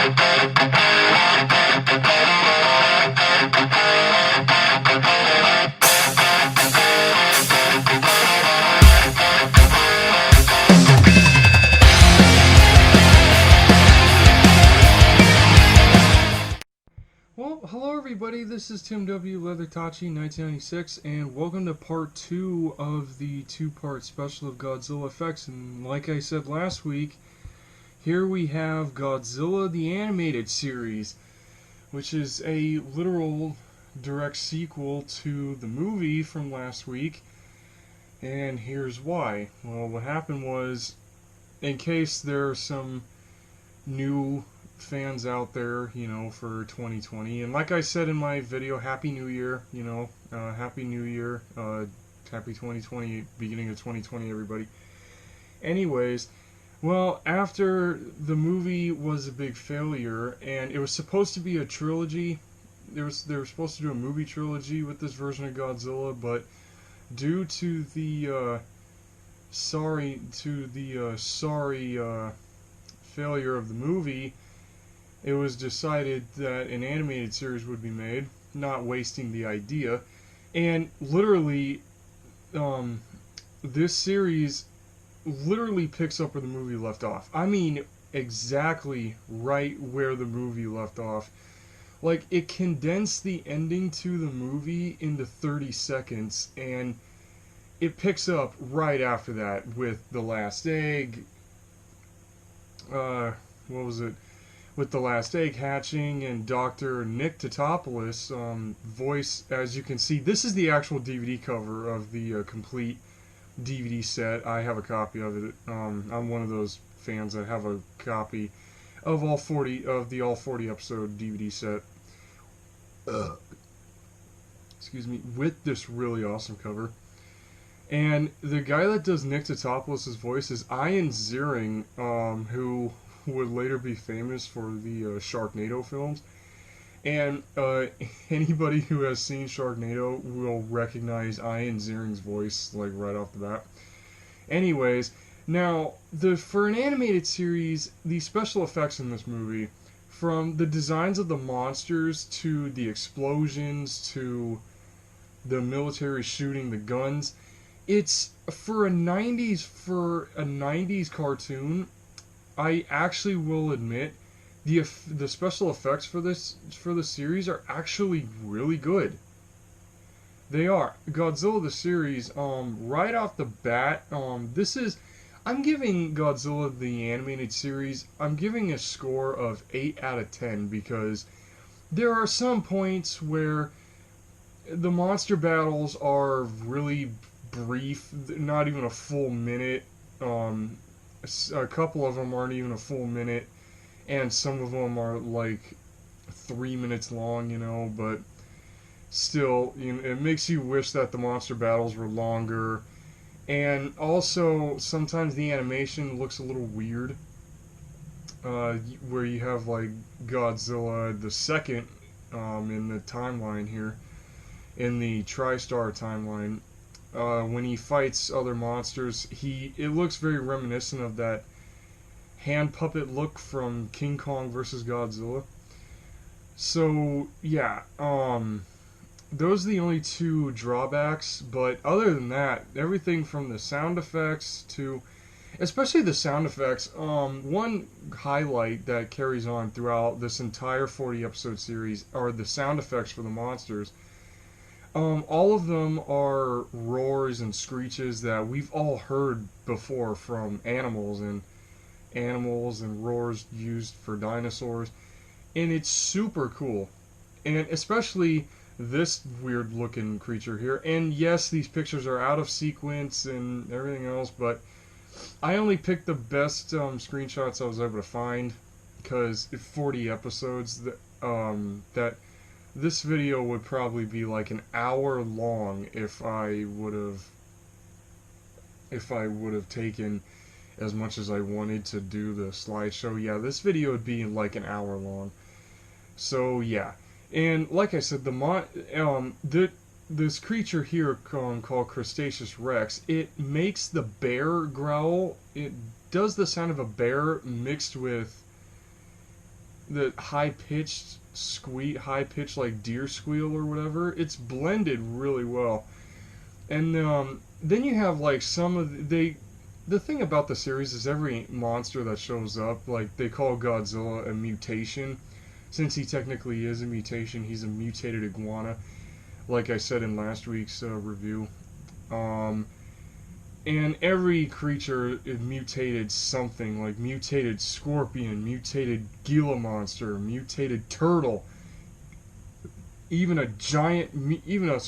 Well, hello everybody, this is Tim W. Leathertachi 1996, and welcome to part 2 of the two-part special of Godzilla FX. And like I said last week, here we have Godzilla the Animated Series, which is a literal direct sequel to the movie from last week. And here's why. Well, what happened was, in case there are some new fans out there, for 2020. And like I said in my video, Happy New Year, Happy New Year, Happy 2020, beginning of 2020, everybody. Anyways, well, after the movie was a big failure, and it was supposed to be a trilogy, they were supposed to do a movie trilogy with this version of Godzilla, but due to the sorry failure of the movie, it was decided that an animated series would be made, not wasting the idea. And literally, this series literally picks up where the movie left off. I mean, exactly right where the movie left off. Like, it condensed the ending to the movie into 30 seconds, and it picks up right after that with The Last Egg, with The Last Egg hatching, and Dr. Nick Tatopoulos, voice, as you can see, this is the actual DVD cover of the complete DVD set. I have a copy of it. I'm one of those fans that have a copy of all 40 episode DVD set. Excuse me, with this really awesome cover. And the guy that does Nick Tatopoulos' voice is Ian Ziering, who would later be famous for the Sharknado films. And anybody who has seen Sharknado will recognize Ian Ziering's voice, like, right off the bat. Anyways, now, for an animated series, the special effects in this movie, from the designs of the monsters to the explosions to the military shooting the guns, it's for a 90s cartoon. I actually will admit the special effects for the series are actually really good. They are. Godzilla the series, right off the bat, I'm giving Godzilla the Animated Series, I'm giving a score of 8 out of 10, because there are some points where the monster battles are really brief, not even a full minute. A couple of them aren't even a full minute, and some of them are like 3 minutes long, but still, it makes you wish that the monster battles were longer. And also, sometimes the animation looks a little weird, where you have, like, Godzilla the second, in the timeline here, in the TriStar timeline. When he fights other monsters, it looks very reminiscent of that hand puppet look from King Kong vs. Godzilla. So, yeah, those are the only two drawbacks, but other than that, everything from the sound effects to, especially the sound effects, one highlight that carries on throughout this entire 40 episode series are the sound effects for the monsters. All of them are roars and screeches that we've all heard before from animals and roars used for dinosaurs, and it's super cool. And especially this weird looking creature here. And yes, these pictures are out of sequence and everything else, but I only picked the best screenshots I was able to find, because 40 episodes, that this video would probably be like an hour long if I would have taken as much as I wanted to do the slideshow. Yeah, this video would be like an hour long. So yeah, and like I said, this creature here called Crustaceous Rex, it makes the bear growl. It does the sound of a bear mixed with the high pitched like deer squeal or whatever. It's blended really well. And then you have like some of the thing about the series is every monster that shows up, like they call Godzilla a mutation. Since he technically is a mutation, he's a mutated iguana, like I said in last week's review. And every creature is mutated something, like mutated scorpion, mutated Gila monster, mutated turtle, even a giant, even a,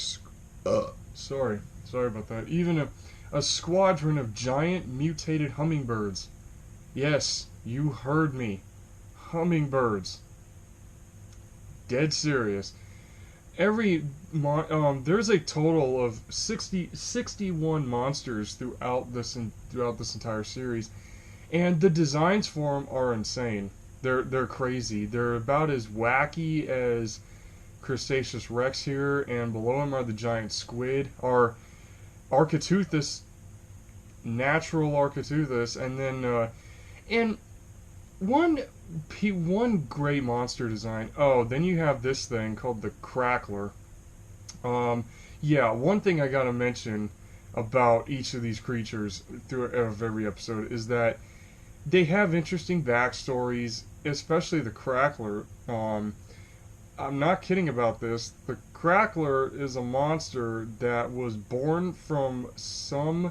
sorry about that, even a squadron of giant mutated hummingbirds. Yes, you heard me. Hummingbirds. Dead serious. There's a total of 61 monsters throughout this entire series, and the designs for them are insane. They're crazy. They're about as wacky as Crustaceous Rex here, and below him are the giant squid, are Architeuthis, natural Architeuthis, and then and one great monster design. Oh, then you have this thing called the Crackler. Yeah, one thing I gotta mention about each of these creatures through every episode is that they have interesting backstories, especially the Crackler. I'm not kidding about this. The Crackler is a monster that was born from some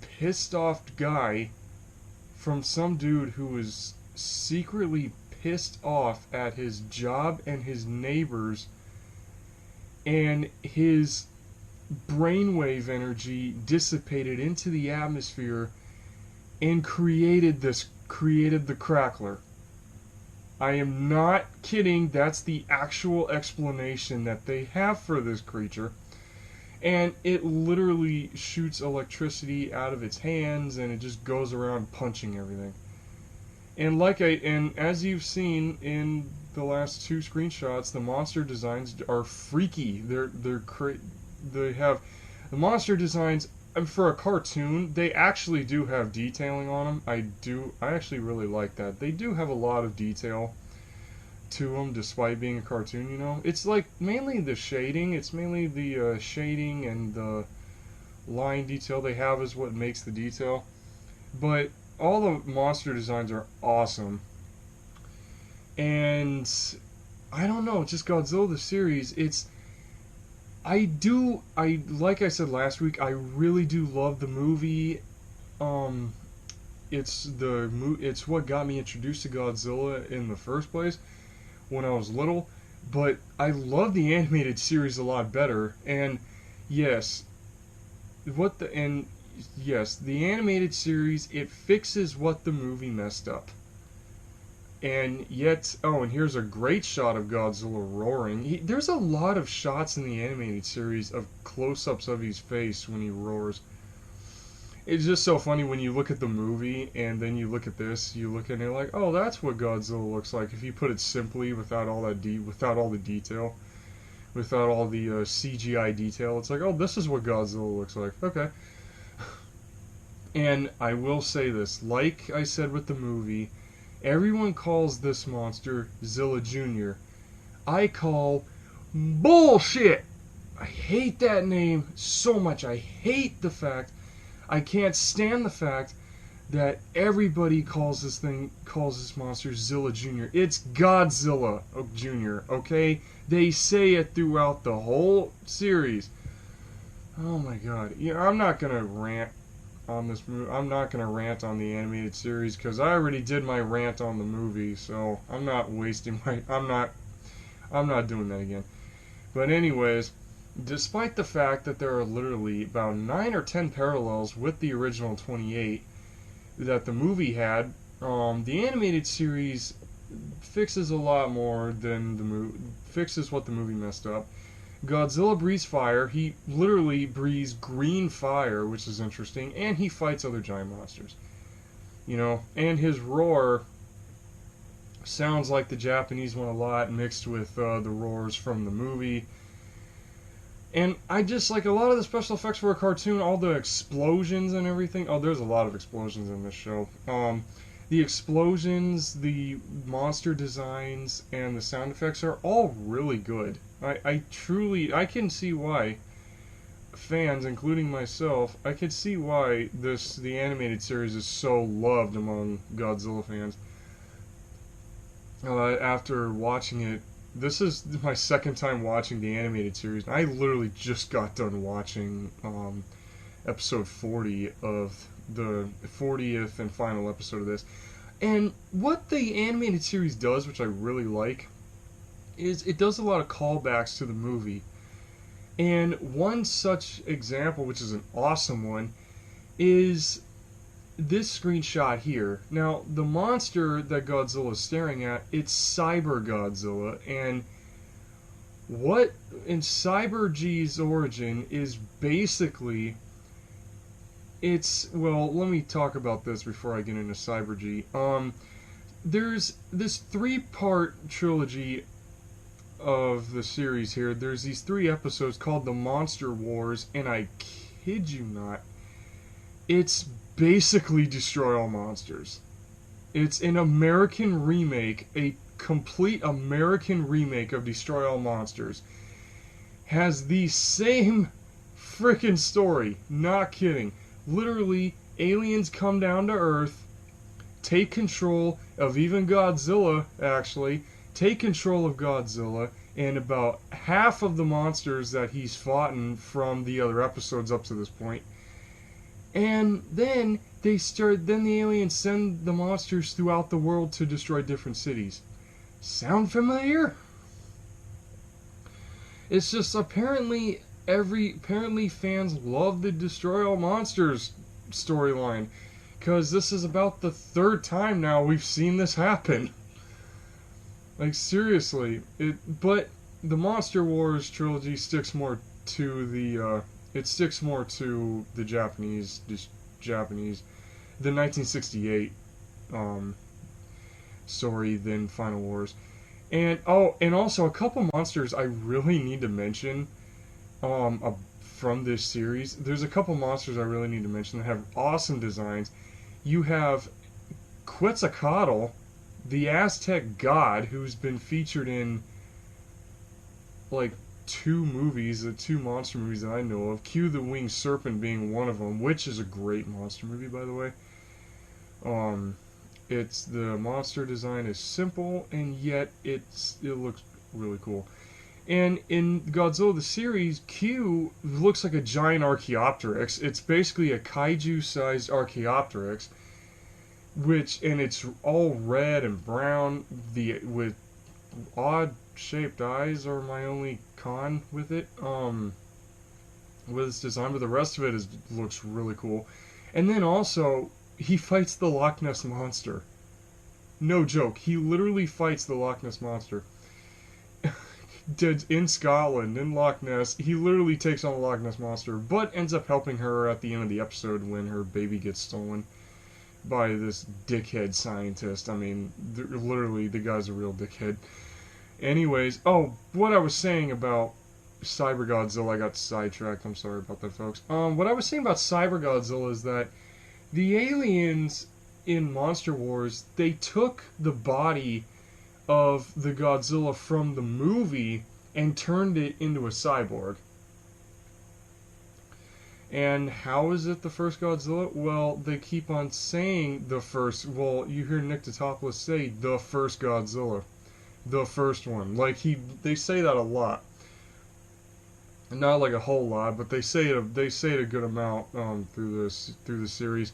pissed off guy, from some dude who was secretly pissed off at his job and his neighbors, and his brainwave energy dissipated into the atmosphere and created the Crackler. I am not kidding. That's the actual explanation that they have for this creature. And it literally shoots electricity out of its hands, and it just goes around punching everything. And as you've seen in the last two screenshots, the monster designs are freaky. They have the monster designs for a cartoon. They actually do have detailing on them. I actually really like that. They do have a lot of detail to them, despite being a cartoon. You know, it's like mainly the shading. It's mainly the shading and the line detail they have is what makes the detail. But all the monster designs are awesome. And I don't know, just Godzilla the series, like I said last week, I really do love the movie. It's what got me introduced to Godzilla in the first place when I was little, but I love the animated series a lot better. And yes, the animated series, it fixes what the movie messed up. And yet, and here's a great shot of Godzilla roaring. There's a lot of shots in the animated series of close-ups of his face when he roars. It's just so funny when you look at the movie and then you look at this. You look at it and you're like, oh, that's what Godzilla looks like. If you put it simply, without all the detail, without all the CGI detail, it's like, oh, this is what Godzilla looks like. Okay. And I will say this, like I said with the movie, everyone calls this monster Zilla Jr. I call bullshit! I hate that name so much. I can't stand the fact that everybody calls this monster Zilla Jr. It's Godzilla Jr., okay? They say it throughout the whole series. Oh my god. Yeah, I'm not gonna rant on this movie. I'm not gonna rant on the animated series because I already did my rant on the movie, so I'm not doing that again. But anyways, despite the fact that there are literally about 9 or 10 parallels with the original 28 that the movie had, the animated series fixes a lot more than the movie, fixes what the movie messed up. Godzilla breathes fire. He literally breathes green fire, which is interesting, and he fights other giant monsters. You know, and his roar sounds like the Japanese one a lot, mixed with the roars from the movie. And I just like a lot of the special effects for a cartoon, all the explosions and everything. Oh, there's a lot of explosions in this show. The explosions, the monster designs, and the sound effects are all really good. I truly, I can see why fans, including myself, I can see why the animated series is so loved among Godzilla fans. After watching it, this is my second time watching the animated series. I literally just got done watching episode 40 of the 40th and final episode of this. And what the animated series does, which I really like, is it does a lot of callbacks to the movie. And one such example, which is an awesome one, is this screenshot here. Now, the monster that Godzilla is staring at, it's Cyber Godzilla, and what in Cyber G's origin is basically well, let me talk about this before I get into Cyber G. There's this 3-part trilogy of the series here. There's these 3 episodes called the Monster Wars, and I kid you not, it's basically Destroy All Monsters. It's an American remake, a complete American remake of Destroy All Monsters. Has the same freaking story. Not kidding. Literally, aliens come down to Earth, take control of even Godzilla, actually, take control of Godzilla, and about half of the monsters that he's fought from the other episodes up to this point. And then then the aliens send the monsters throughout the world to destroy different cities. Sound familiar? It's just apparently fans love the Destroy All Monsters storyline, because this is about the 3rd time now we've seen this happen. Like, seriously, but the Monster Wars trilogy sticks more to the Japanese, the 1968 story than Final Wars. And also a couple monsters I really need to mention from this series. There's a couple monsters I really need to mention that have awesome designs. You have Quetzalcoatl, the Aztec god, who's been featured in like 2 movies, 2 monster movies that I know of. Q the Winged Serpent being one of them, which is a great monster movie, by the way. It's the monster design is simple, and yet it looks really cool. And in Godzilla the series, Q looks like a giant Archaeopteryx. It's basically a kaiju-sized Archaeopteryx, and it's all red and brown. With odd-shaped eyes are my only con with it. With its design, but the rest of it looks really cool. And then also, he fights the Loch Ness Monster. No joke, he literally fights the Loch Ness Monster. In Scotland, in Loch Ness, he literally takes on the Loch Ness Monster, but ends up helping her at the end of the episode when her baby gets stolen by this dickhead scientist. I mean, literally, the guy's a real dickhead. Anyways, what I was saying about Cyber Godzilla, I got sidetracked. I'm sorry about that, folks. What I was saying about Cyber Godzilla is that the aliens in Monster Wars, they took the body of the Godzilla from the movie and turned it into a cyborg. And how is it the first Godzilla? Well, they keep on saying the first. Well, you hear Nick Totopoulos say the first Godzilla, the first one. Like they say that a lot. Not like a whole lot, but they say it a good amount through the series.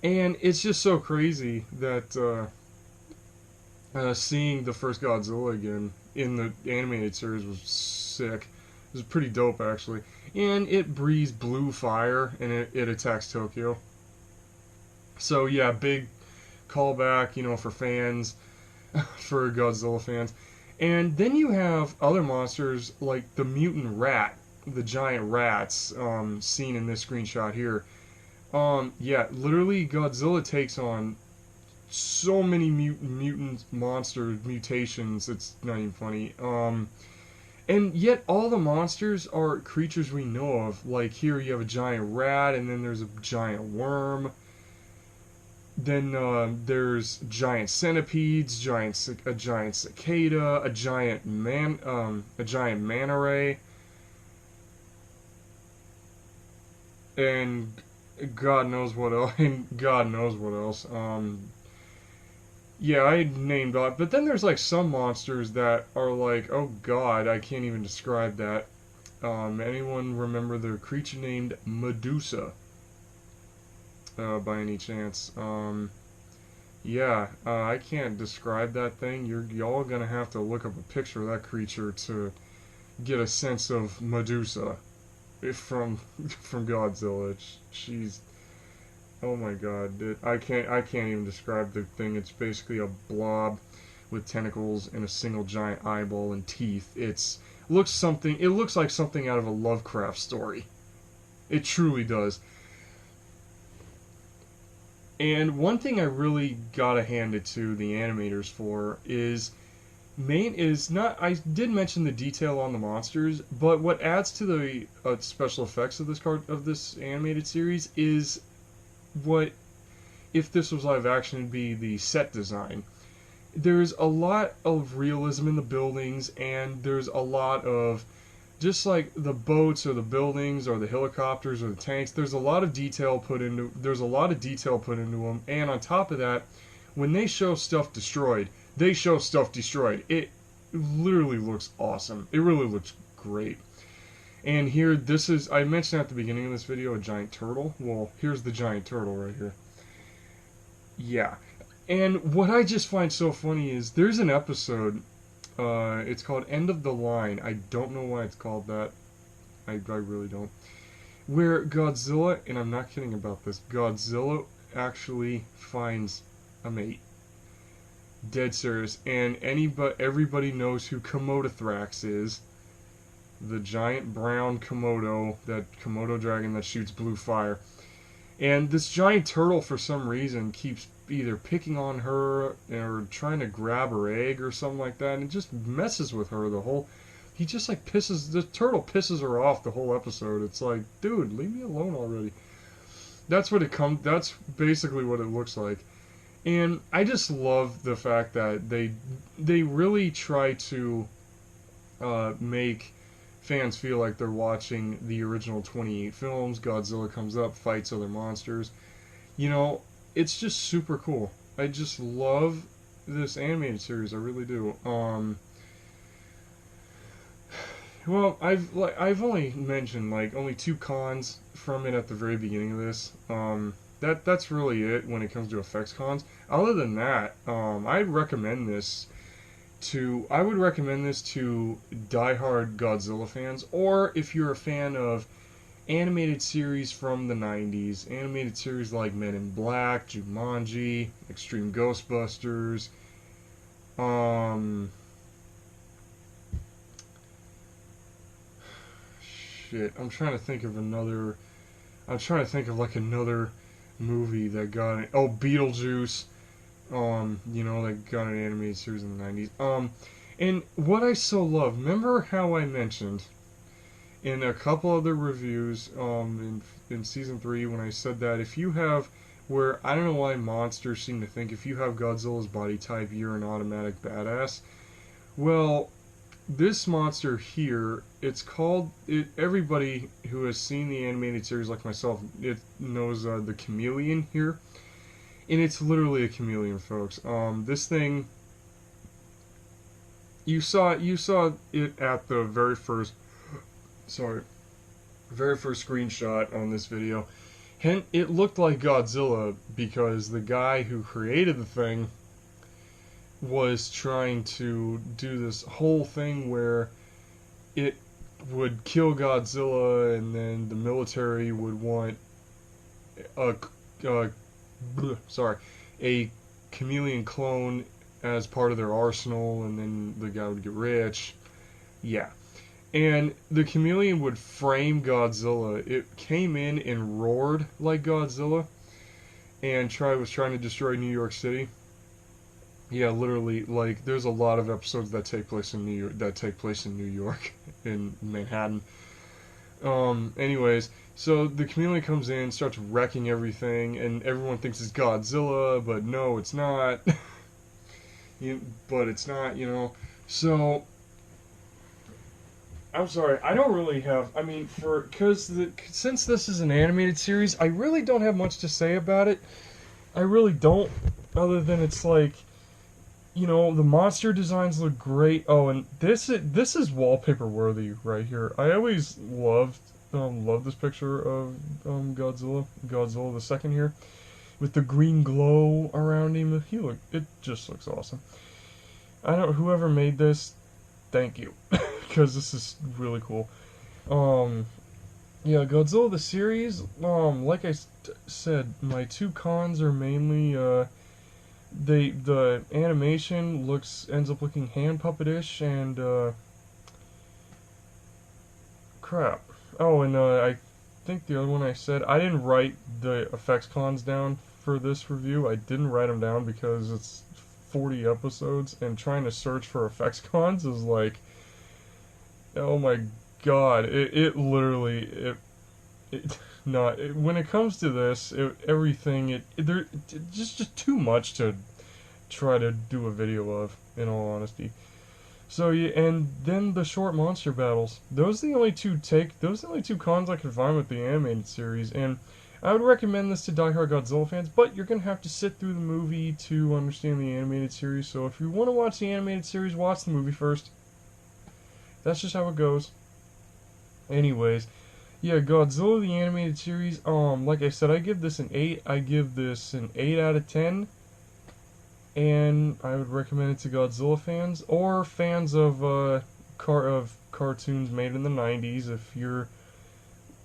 And it's just so crazy that seeing the first Godzilla again in the animated series was sick. It was pretty dope, actually. And it breathes blue fire, and it attacks Tokyo. So yeah, big callback, for fans, for Godzilla fans. And then you have other monsters like the mutant rat, the giant rats, seen in this screenshot here. Yeah, literally Godzilla takes on so many mutant monster mutations, it's not even funny. And yet all the monsters are creatures we know of. Like here you have a giant rat, and then there's a giant worm. There's giant centipedes, a giant cicada, a giant manta ray, and God knows what else. And God knows what else. Yeah, I named off, but then there's like some monsters that are like, oh God, I can't even describe that. Anyone remember the creature named Medusa? By any chance? Yeah, I can't describe that thing. Y'all gonna have to look up a picture of that creature to get a sense of Medusa from from Godzilla. She's, oh my God, I can't even describe the thing. It's basically a blob with tentacles and a single giant eyeball and teeth. It looks like something out of a Lovecraft story. It truly does. And one thing I really gotta hand it to the animators for is not, I did mention the detail on the monsters, but what adds to the special effects of this animated series is what, if this was live action, would be the set design. There's a lot of realism in the buildings, and there's a lot of, just like the boats or the buildings or the helicopters or the tanks, there's a lot of detail put into them. And on top of that, when they show stuff destroyed, they show stuff destroyed. It literally looks awesome. It really looks great. And here, I mentioned at the beginning of this video a giant turtle. Well, here's the giant turtle right here. Yeah. And what I just find so funny is there's an episode, it's called End of the Line. I don't know why it's called that. I really don't. Where Godzilla, and I'm not kidding about this, Godzilla actually finds a mate. Dead serious. And everybody knows who Komodothrax is. The giant brown Komodo, that Komodo dragon that shoots blue fire. And this giant turtle, for some reason, keeps either picking on her or trying to grab her egg or something like that, and it just messes with her the turtle pisses her off the whole episode. It's like, dude, leave me alone already. That's basically what it looks like. And I just love the fact that they really try to make fans feel like they're watching the original 28 films. Godzilla comes up, fights other monsters. You know, it's just super cool. I just love this animated series. I really do. Well, I've only mentioned like only 2 cons from it at the very beginning of this. That's really it when it comes to effects cons. Other than that, I would recommend this to diehard Godzilla fans, or if you're a fan of animated series from the 90s, animated series like Men in Black, Jumanji, Extreme Ghostbusters, shit, I'm trying to think of like another movie that got it. Oh, Beetlejuice, that got an animated series in the 90s. And what I so love, remember how I mentioned in a couple other reviews, in season 3, when I said that if you have, where I don't know why monsters seem to think if you have Godzilla's body type, you're an automatic badass. Well, this monster here, everybody who has seen the animated series like myself, it knows the chameleon here. And it's literally a chameleon, folks. This thing, you saw it at the very first screenshot on this video. And it looked like Godzilla because the guy who created the thing was trying to do this whole thing where it would kill Godzilla, and then the military would want a chameleon clone as part of their arsenal, and then the guy would get rich. Yeah. And the chameleon would frame Godzilla. It came in and roared like Godzilla and was trying to destroy New York City. Yeah, literally, like, there's a lot of episodes that take place in New York, in Manhattan. Anyways, So the chameleon comes in, starts wrecking everything, and everyone thinks it's Godzilla, but no, it's not. But it's not, you know. So I'm sorry, I don't really have. I mean, since this is an animated series, I really don't have much to say about it. I really don't, other than it's like, you know, the monster designs look great. Oh, and this is wallpaper worthy right here. I always loved this picture of Godzilla the second here, with the green glow around him. It just looks awesome. Whoever made this, thank you, because this is really cool. Yeah, Godzilla the series. Like I said, my two cons are mainly the animation ends up looking hand puppetish and crap. Oh, and I think the other one I said, I didn't write the effects cons down for this review. I didn't write them down because it's 40 episodes, and trying to search for effects cons is like, oh my god, it literally, when it comes to this, just too much to try to do a video of, in all honesty. So yeah, and then the short monster battles. Those are the only two cons I could find with the animated series, and I would recommend this to diehard Godzilla fans, but you're gonna have to sit through the movie to understand the animated series. So if you want to watch the animated series, watch the movie first. That's just how it goes. Anyways, yeah, Godzilla the animated series. Like I said, I give this an 8. I give this an 8 out of 10. And I would recommend it to Godzilla fans or fans of cartoons made in the 90s. If you're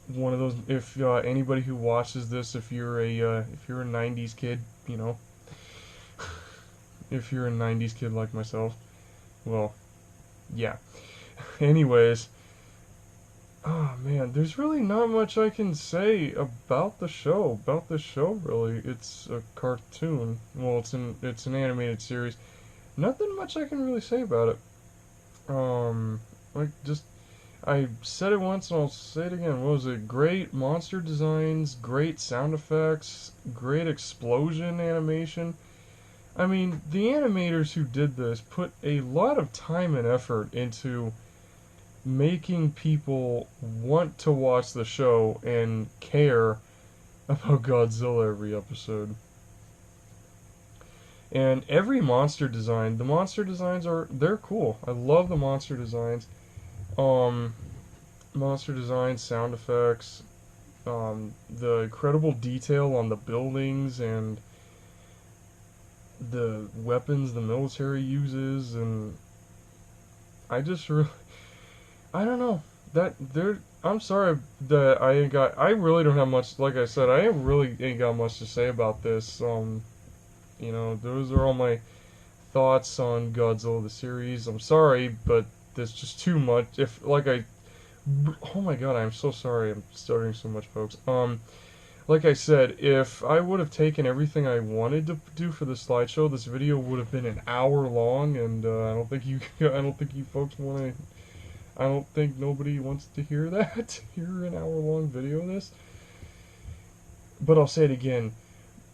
one of those, if anybody who watches this, if you're a 90s kid, you know, if you're a 90s kid like myself, well, yeah. Anyways, oh man, there's really not much I can say about the show. Really, it's a cartoon. Well, it's an animated series. Nothing much I can really say about it. I said it once and I'll say it again. What was it? Great monster designs, great sound effects, great explosion animation. I mean, the animators who did this put a lot of time and effort into making people want to watch the show and care about Godzilla every episode. And every monster design, the monster designs they're cool. I love the monster designs. Monster designs, sound effects, the incredible detail on the buildings and the weapons the military uses, and I don't know. I'm sorry that I really don't have much, like I said, I really ain't got much to say about this. You know, those are all my thoughts on Godzilla the series. I'm sorry, but there's just too much. Oh my god, I'm so sorry I'm stuttering so much, folks. Like I said, if I would have taken everything I wanted to do for the slideshow, this video would have been an hour long, and I don't think you folks want to. I don't think nobody wants to hear that. Hear an hour-long video of this. But I'll say it again.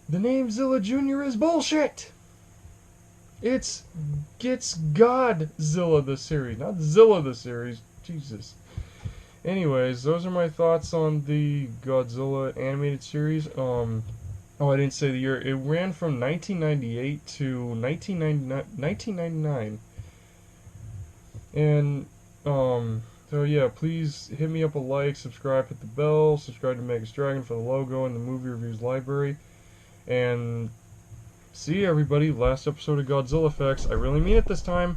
The name Zilla Jr. is bullshit! It's Godzilla the series, not Zilla the series. Jesus. Anyways, those are my thoughts on the Godzilla animated series. Oh, I didn't say the year. It ran from 1998 to 1999. And so yeah, please hit me up a like, subscribe, hit the bell, subscribe to Megas Dragon for the logo and the movie reviews library. And see everybody, last episode of Godzilla FX. I really mean it this time.